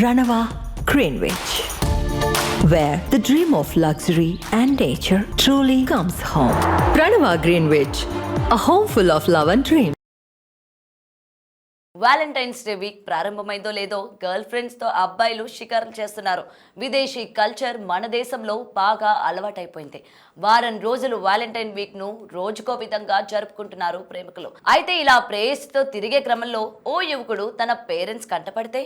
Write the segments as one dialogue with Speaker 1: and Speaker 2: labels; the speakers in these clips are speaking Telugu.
Speaker 1: Ranava Greenwich, where the dream of luxury and nature truly comes home. Ranava Greenwich, a home full of love and dreams.
Speaker 2: Valentine's day week ప్రారంభమైందో లేదో గర్ల్ ఫ్రెండ్స్తో అబ్బాయిలు షికారులు చేస్తున్నారు. విదేశీ కల్చర్ మన దేశంలో బాగా అలవాటైపోయింది. వారం రోజులు వ్యాలంటైన్ వీక్ ను రోజుకో విధంగా జరుపుకుంటున్నారు ప్రేమికులు. అయితే ఇలా ప్రేయస్తో తిరిగే క్రమంలో ఓ యువకుడు తన పేరెంట్స్ కంటపడితే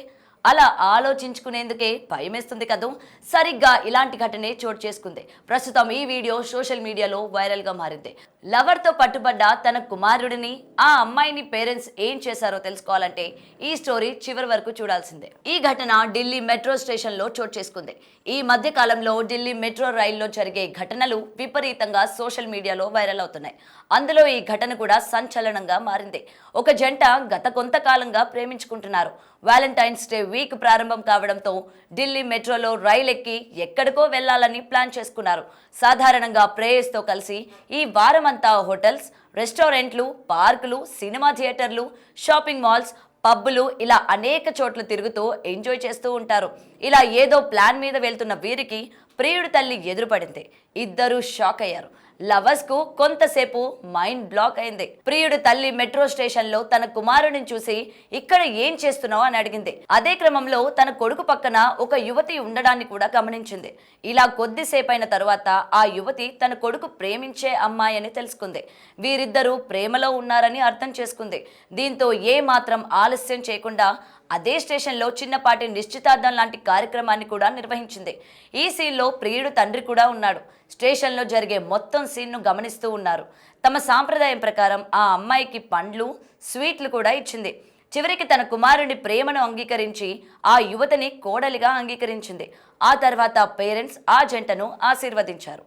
Speaker 2: అలా ఆలోచించుకునేందుకే భయమేస్తుంది కదూ. సరిగ్గా ఇలాంటి ఘటనే చోటు చేసుకుంది. ప్రస్తుతం ఈ వీడియో సోషల్ మీడియాలో వైరల్ గా మారింది. లవర్ తో పట్టుబడ్డ తన కుమారుడిని ఆ అమ్మాయిని పేరెంట్స్ ఏం చేశారో తెలుసుకోవాలంటే ఈ స్టోరీ చివరి వరకు చూడాల్సిందే. ఈ ఘటన ఢిల్లీ మెట్రో స్టేషన్ లో చోటు చేసుకుంది. ఈ మధ్య కాలంలో ఢిల్లీ మెట్రో రైల్లో జరిగే ఘటనలు విపరీతంగా సోషల్ మీడియాలో వైరల్ అవుతున్నాయి. అందులో ఈ ఘటన కూడా సంచలనంగా మారింది. ఒక జంట గత కొంతకాలంగా ప్రేమించుకుంటున్నారు. వ్యాలంటైన్స్ డే వీక్ ప్రారంభం కావడంతో ఢిల్లీ మెట్రోలో రైలు ఎక్కి ఎక్కడికో వెళ్లాలని ప్లాన్ చేసుకున్నారు. సాధారణంగా ప్రేయస్తో కలిసి ఈ వారమంతా హోటల్స్, రెస్టారెంట్లు, పార్కులు, సినిమా థియేటర్లు, షాపింగ్ మాల్స్, పబ్బులు ఇలా అనేక చోట్ల తిరుగుతూ ఎంజాయ్ చేస్తూ ఉంటారు. ఇలా ఏదో ప్లాన్ మీద వెళ్తున్న వీరికి ప్రియుడి తల్లి ఎదురుపడింది. ఇద్దరూ షాక్ అయ్యారు. లవర్స్ కు కొంతసేపు మైండ్ బ్లాక్ అయింది. ప్రియుడు తల్లి మెట్రో స్టేషన్ లో తన కుమారుడిని చూసి ఇక్కడ ఏం చేస్తున్నావు అని అడిగింది. అదే క్రమంలో తన కొడుకు పక్కన ఒక యువతి ఉండడాన్ని కూడా గమనించింది. ఇలా కొద్దిసేపైన తరువాత ఆ యువతి తన కొడుకు ప్రేమించే అమ్మాయి అని తెలుసుకుంది. వీరిద్దరూ ప్రేమలో ఉన్నారని అర్థం చేసుకుంది. దీంతో ఏ మాత్రం ఆలస్యం చేయకుండా అదే స్టేషన్లో చిన్నపాటి నిశ్చితార్థం లాంటి కార్యక్రమాన్ని కూడా నిర్వహించింది. ఈ సీన్లో ప్రియుడు తండ్రి కూడా ఉన్నాడు. స్టేషన్లో జరిగే మొత్తం సీన్ను గమనిస్తూ ఉన్నారు. తమ సాంప్రదాయం ప్రకారం ఆ అమ్మాయికి పండ్లు, స్వీట్లు కూడా ఇచ్చింది. చివరికి తన కుమారుడి ప్రేమను అంగీకరించి ఆ యువతిని కోడలిగా అంగీకరించింది. ఆ తర్వాత పేరెంట్స్ ఆ జంటను ఆశీర్వదించారు.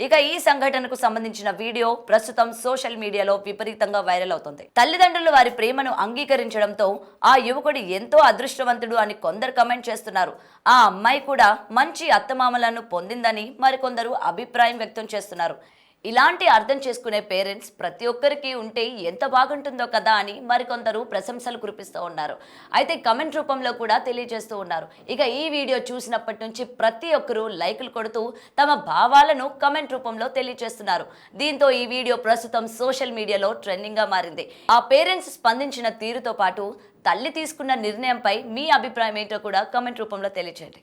Speaker 2: ఇక ఈ సంఘటనకు సంబంధించిన వీడియో ప్రస్తుతం సోషల్ మీడియాలో విపరీతంగా వైరల్ అవుతుంది. తల్లిదండ్రులు వారి ప్రేమను అంగీకరించడంతో ఆ యువకుడు ఎంతో అదృష్టవంతుడు అని కొందరు కమెంట్ చేస్తున్నారు. ఆ అమ్మాయి కూడా మంచి అత్తమామలను పొందిందని మరికొందరు అభిప్రాయం వ్యక్తం చేస్తున్నారు. ఇలాంటి అర్థం చేసుకునే పేరెంట్స్ ప్రతి ఒక్కరికి ఉంటే ఎంత బాగుంటుందో కదా అని మరికొందరు ప్రశంసలు కురిపిస్తూ ఉన్నారు. అయితే కమెంట్ రూపంలో కూడా తెలియజేస్తూ ఉన్నారు. ఇక ఈ వీడియో చూసినప్పటి నుంచి ప్రతి ఒక్కరూ లైకులు కొడుతూ తమ భావాలను కమెంట్ రూపంలో తెలియజేస్తున్నారు. దీంతో ఈ వీడియో ప్రస్తుతం సోషల్ మీడియాలో ట్రెండింగ్ గా మారింది. ఆ పేరెంట్స్ స్పందించిన తీరుతో పాటు తల్లి తీసుకున్న నిర్ణయంపై మీ అభిప్రాయం ఏంటో కూడా కమెంట్ రూపంలో తెలియజేయండి.